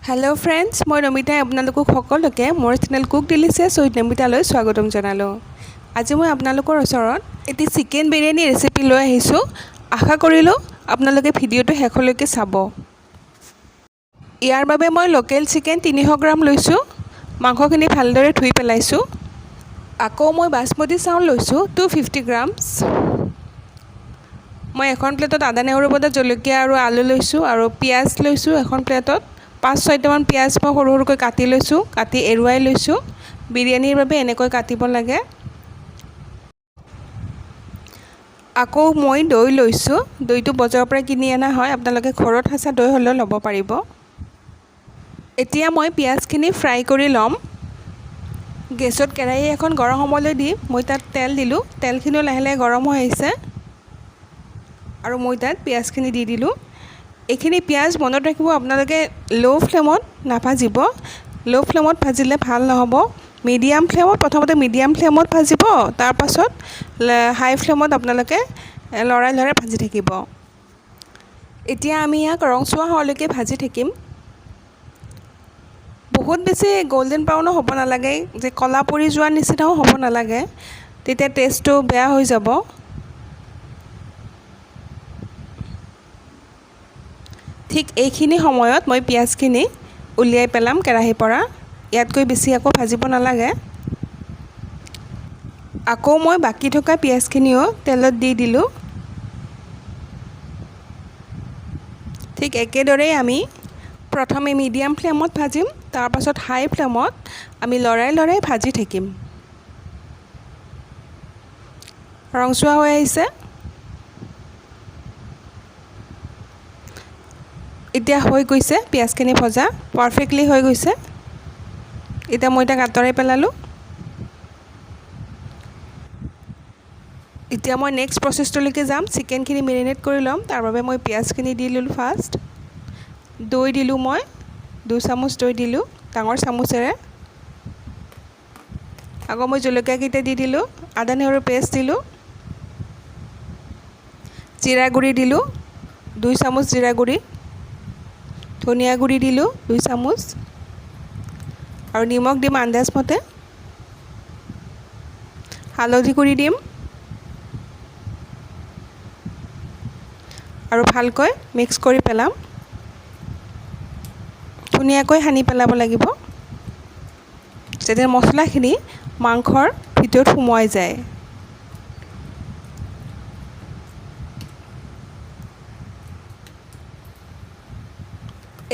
Hello friends मैं नमिता आपनालोक सकलोके मोर channel cook delicious with नमिताলৈ स्वागतम जनालो। आज मैं आपनालोকৰ ওচৰত এটি চিকেন বিৰিয়ানী ৰেচিপি লৈ আহিছো। আশা কৰিলো আপোনালোকে ভিডিওটো শেষলৈকে চাব। ইয়াৰ বাবে মই লোকেল চিকেন 300 গ্ৰাম লৈছো। মাংসখিনি ভালদৰে ধুই পেলাইছো। আকৌ মই বাসমতি চাউল লৈছো 250 গ্ৰামছ। মই এখন প্লেটত আদা নহৰু বটা জলকীয়া আৰু আলু লৈছো আৰু পিয়াজ লৈছো এখন প্লেটত। 5-6টামান পিয়াজ মই সৰু সৰুকৈ কাটি লৈছো, কাটি এৰুৱাই লৈছো। বিৰিয়ানীৰ বাবে এনেকৈ কাটিব লাগে। আকৌ মই দৈ লৈছো। দৈটো বজাৰৰ পৰা কিনি আনা হয়, আপোনালোকে ঘৰত হাছা দৈ হলেও ল'ব পাৰিব। এতিয়া মই পিয়াজখিনি ফ্ৰাই কৰি ল'ম। গেছত কেৰাহী এখন গৰম হ'বলৈ দি মই তাত তেল দিলো। তেলখিনি লাহে লাহে গৰম হৈ আহিছে আৰু মই তাত পিয়াজখিনি দি দিলো। এইখিনি পিয়াজ মনত ৰাখিব আপোনালোকে লো ফ্লেমত নাভাজিব। লো ফ্লেমত ভাজিলে ভাল নহব। মিডিয়াম ফ্লেমত প্ৰথমতে মিডিয়াম ফ্লেমত ভাজিব, তাৰ পাছত হাই ফ্লেমত আপোনালোকে লৰাই লৰাই ভাজি থাকিব। এতিয়া আমি ইয়াক ৰংচুৱা হোৱালৈকে ভাজি থাকিম। বহুত বেছি গোল্ডেন ব্ৰাউন হ'ব নালাগে, যে কলা পৰি যোৱাৰ নিচিনাও হ'ব নালাগে, তেতিয়া টেষ্টটো বেয়া হৈ যাব। ঠিক এইখিনি সময়ত মই পিয়াজখিনি উলিয়াই পেলাম কেৰাহীৰ পৰা। ইয়াতকৈ বেছি আকৌ ভাজিব নালাগে। আকৌ মই বাকি থকা পিয়াজখিনিও তেলত দি দিলো। ঠিক একেদৰেই আমি প্ৰথমে মিডিয়াম ফ্লেমত ভাজিম, তাৰ পাছত হাই ফ্লেমত আমি লৰাই লৰাই ভাজি থাকিম। ৰংচুৱা হৈ আহিছে। এতিয়া হৈ গৈছে পিয়াজখিনি ভজা, পাৰফেক্টলি হৈ গৈছে। এতিয়া মই এটা আঁতৰাই পেলালো। এতিয়া মই নেক্সট প্ৰচেছটোলৈকে যাম। চিকেনখিনি মেৰিনেট কৰি ল'ম। তাৰ বাবে মই পিয়াজখিনি দি ল'লোঁ ফাৰ্ষ্ট। দৈ দিলোঁ মই 2 চামুচ দৈ দিলোঁ ডাঙৰ চামুচেৰে। আকৌ মই জলকীয়াকেইটা দি দিলোঁ, আদা নহৰু পেষ্ট দিলোঁ, জিৰা গুড়ি দিলোঁ 2 চামুচ জিৰা গুড়ি, ধনিয়া গুড়ি দিলোঁ 2 চামুচ আৰু নিমখ দিম আন্দাজ মতে। হালধি গুড়ি দিম আৰু ভালকৈ মিক্স কৰি পেলাম। ধুনীয়াকৈ সানি পেলাব লাগিব, যাতে মছলাখিনি মাংসৰ ভিতৰত সোমোৱাই যায়।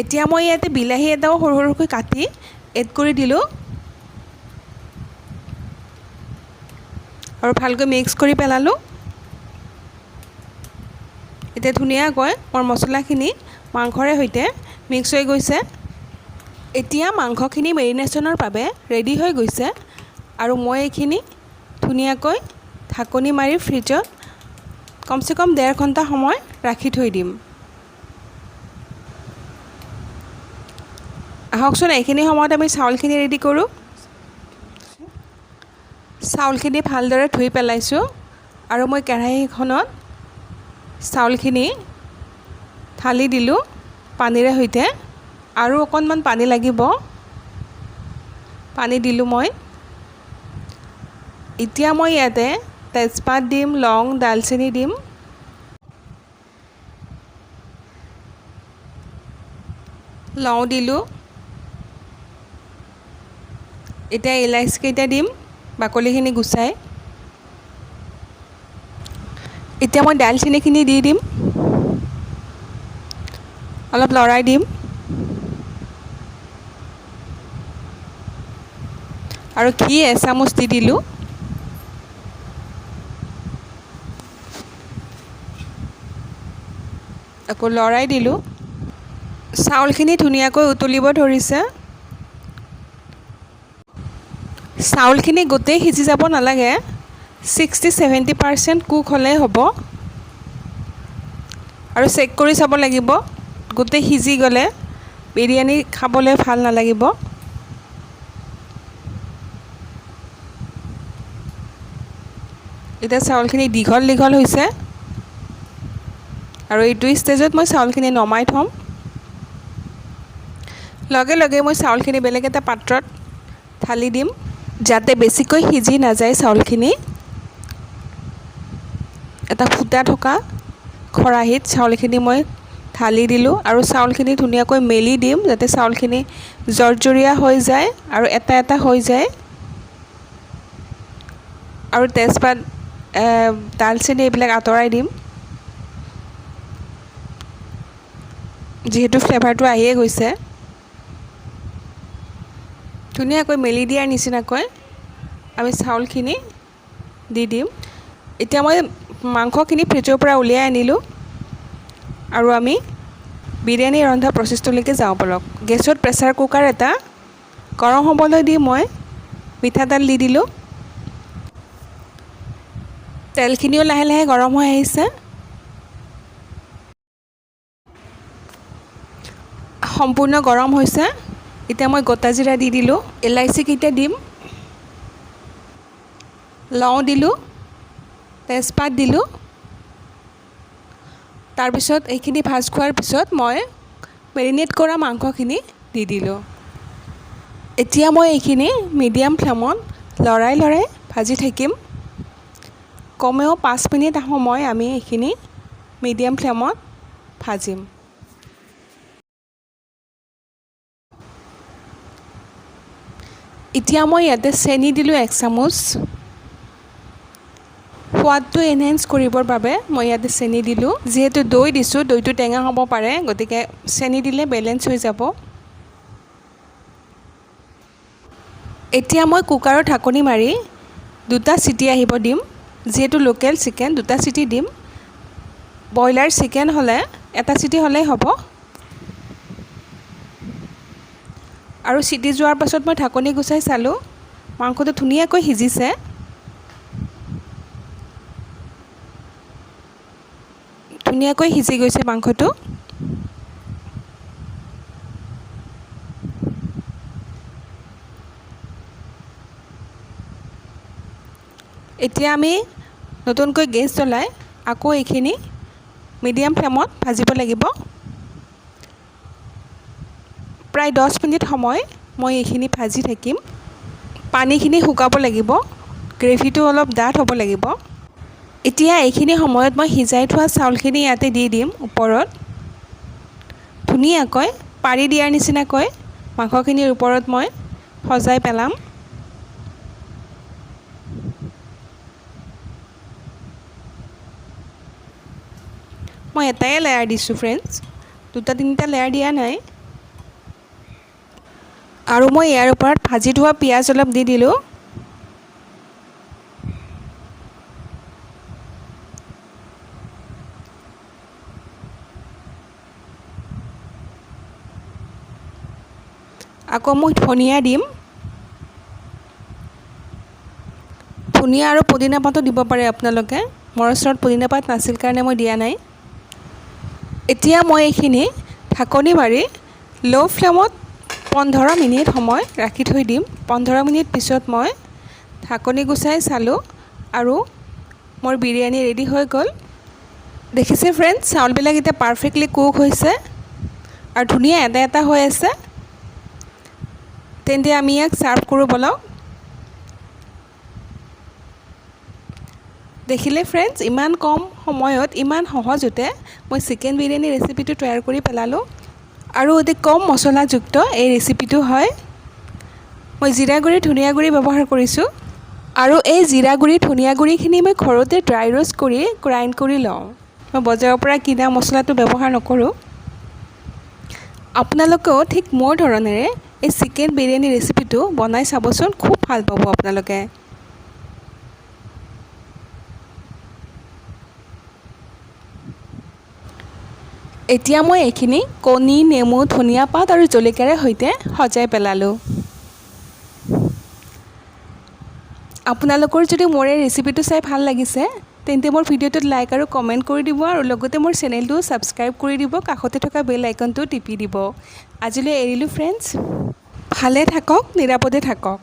এতিয়া মই ইয়াতে বিলাহী এটাও সৰু সৰুকৈ কাটি এড কৰি দিলোঁ আৰু ভালকৈ মিক্স কৰি পেলালোঁ। এতিয়া ধুনীয়াকৈ মোৰ মছলাখিনি মাংসৰে সৈতে মিক্স হৈ গৈছে। এতিয়া মাংসখিনি মেৰিনেশ্যনৰ বাবে ৰেডি হৈ গৈছে আৰু মই এইখিনি ধুনীয়াকৈ ঢাকনি মাৰি ফ্ৰিজত কমচে কম 1.5 ঘণ্টা সময় ৰাখি থৈ দিম। আহকচোন এইখিনি সময়ত আমি চাউলখিনি ৰেডি কৰোঁ। চাউলখিনি ভালদৰে ধুই পেলাইছোঁ আৰু মই কেৰাহীখনত চাউলখিনি ঢালি দিলোঁ পানীৰে সৈতে। আৰু অকণমান পানী লাগিব, পানী দিলোঁ মই। এতিয়া মই ইয়াতে তেজপাত দিম, লং, দালচেনি দিম, লং দিলোঁ। এতিয়া ইলাচিকেইটা দিম বাকলিখিনি গুচাই। এতিয়া মই দালচেনিখিনি দি দিম, অলপ লৰাই দিম আৰু ঘি এচামুচ দি দিলোঁ। আকৌ লৰাই দিলোঁ। চাউলখিনি ধুনীয়াকৈ উতলিব ধৰিছে। চাউলখিনি গোটেই সিজি যাব নালাগে, 60-70% কুক হ'লেই হ'ব। আৰু চেক কৰি চাব লাগিব, গোটেই সিজি গ'লে বিৰিয়ানী খাবলৈ ভাল নালাগিব। এতিয়া চাউলখিনি দীঘল দীঘল হৈছে আৰু এইটো ষ্টেজত মই চাউলখিনি নমাই থ'ম। লগে লগে মই চাউলখিনি বেলেগ এটা পাত্ৰত ঢালি দিম যাতে বেছিকৈ সিজি নাযায় চাউলখিনি। এটা ফুটা থকা খৰাহিত চাউলখিনি মই ঢালি দিলোঁ আৰু চাউলখিনি ধুনীয়াকৈ মেলি দিম যাতে চাউলখিনি জৰ্জৰীয়া হৈ যায় আৰু এটা এটা হৈ যায়। আৰু তেজপাত দালচেনি এইবিলাক আঁতৰাই দিম যিহেতু ফ্লেভাৰটো আহিয়ে গৈছে। ধুনীয়াকৈ মেলি দিয়াৰ নিচিনাকৈ আমি চাউলখিনি দি দিম। এতিয়া মই মাংসখিনি ফ্ৰিজৰ পৰা উলিয়াই আনিলোঁ আৰু আমি বিৰিয়ানী ৰন্ধা প্ৰচেছটোলৈকে যাওঁ বলক। গেছত প্ৰেছাৰ কুকাৰ এটা গৰম হ'বলৈ দি মই মিঠাতেল দি দিলোঁ। তেলখিনিও লাহে লাহে গৰম হৈ আহিছে। সম্পূৰ্ণ গৰম হৈছে। এতিয়া মই গোটা জিৰা দি দিলোঁ, ইলাইচিকেইটা দিম, লং দিলোঁ, তেজপাত দিলোঁ। তাৰপিছত এইখিনি ভাজ খোৱাৰ পিছত মই মেৰিনেট কৰা মাংসখিনি দি দিলোঁ। এতিয়া মই এইখিনি মিডিয়াম ফ্লেমত লৰাই লৰাই ভাজি থাকিম। কমেও 5 মিনিট সময় আমি এইখিনি মিডিয়াম ফ্লেমত ভাজিম। এতিয়া মই ইয়াতে চেনি দিলোঁ 1 চামুচ। সোৱাদটো এনহেঞ্চ কৰিবৰ বাবে মই ইয়াতে চেনি দিলোঁ। যিহেতু দৈ দিছোঁ, দৈটো টেঙা হ'ব পাৰে, গতিকে চেনি দিলে বেলেঞ্চ হৈ যাব। এতিয়া মই কুকাৰৰ ঢাকনি মাৰি 2টা চিটি আহিব দিম। যিহেতু লোকেল চিকেন 2টা চিটি দিম। ব্ৰইলাৰ চিকেন হ'লে 1টা চিটি হ'লেই হ'ব। আৰু চিটি যোৱাৰ পাছত মই ঢাকনি গুচাই চালোঁ, মাংসটো ধুনীয়াকৈ সিজিছে। ধুনীয়াকৈ সিজি গৈছে মাংসটো। এতিয়া আমি নতুনকৈ গেছ জ্বলাই আকৌ এইখিনি মিডিয়াম ফ্লেমত ভাজিব লাগিব। প্ৰায় 10 মিনিট সময় মই এইখিনি ভাজি থাকিম। পানীখিনি শুকাব লাগিব, গ্ৰেভিটো অলপ ডাঠ হ'ব লাগিব। এতিয়া এইখিনি সময়ত মই সিজাই থোৱা চাউলখিনি ইয়াতে দি দিম ওপৰত। ধুনীয়াকৈ পাৰি দিয়াৰ নিচিনাকৈ মাংসখিনিৰ ওপৰত মই সজাই পেলাম। মই এটাই লেয়াৰ দিছোঁ ফ্ৰেণ্ডছ, 2-3টা লেয়াৰ দিয়া নাই। আৰু মই ইয়াৰ ওপৰত ভাজি থোৱা পিঁয়াজ অলপ দি দিলোঁ। আকৌ মই ধনিয়া দিম। ধনিয়া আৰু পুদিনা পাতো দিব পাৰে আপোনালোকে। মোৰ ওচৰত পুদিনা পাত নাছিল কাৰণে মই দিয়া নাই। এতিয়া মই এইখিনি ঢাকনি মাৰি ল' ফ্লেমত 15 মিনিট সময় ৰাখি থৈ দিম। 15 মিনিট পিছত মই ঢাকনি গুচাই চালোঁ আৰু মোৰ বিৰিয়ানী ৰেডি হৈ গ'ল। দেখিছে ফ্ৰেণ্ডছ, চাউলবিলাক এতিয়া পাৰফেক্টলি কুক হৈছে আৰু ধুনীয়া এটা এটা হৈ আছে। তেন্তে আমি ইয়াক ছাৰ্ভ কৰোঁ বলক। দেখিলে ফ্ৰেণ্ডছ, ইমান কম সময়ত ইমান সহজতে মই চিকেন বিৰিয়ানী ৰেচিপিটো তৈয়াৰ কৰি পেলালোঁ। আৰু অতি কম মছলাযুক্ত এই ৰেচিপিটো হয়। মই জিৰা গুড়ি, ধনিয়া গুড়ি ব্যৱহাৰ কৰিছোঁ। আৰু এই জিৰা গুড়ি, ধনিয়া গুড়িখিনি মই ঘৰতে ড্ৰাই ৰোষ্ট কৰি গ্ৰাইণ্ড কৰি লওঁ। মই বজাৰৰ পৰা কিনা মছলাটো ব্যৱহাৰ নকৰোঁ। আপোনালোকেও ঠিক মোৰ ধৰণেৰে এই চিকেন বিৰিয়ানী ৰেচিপিটো বনাই চাবচোন, খুব ভাল পাব আপোনালোকে। এতিয়া মই এইখিনি কণী, নেমু, ধনিয়া পাত আৰু জলকীয়াৰে সৈতে সজাই পেলালোঁ। আপোনালোকৰ যদি মোৰ এই ৰেচিপিটো চাই ভাল লাগিছে তেন্তে মোৰ ভিডিঅ'টোত লাইক আৰু কমেণ্ট কৰি দিব আৰু লগতে মোৰ চেনেলটো ছাবস্ক্ৰাইব কৰি দিব, কাষতে থকা বেল আইকনটো টিপি দিব। আজিলৈ এৰিলোঁ ফ্ৰেণ্ডছ, ভালে থাকক, নিৰাপদে থাকক।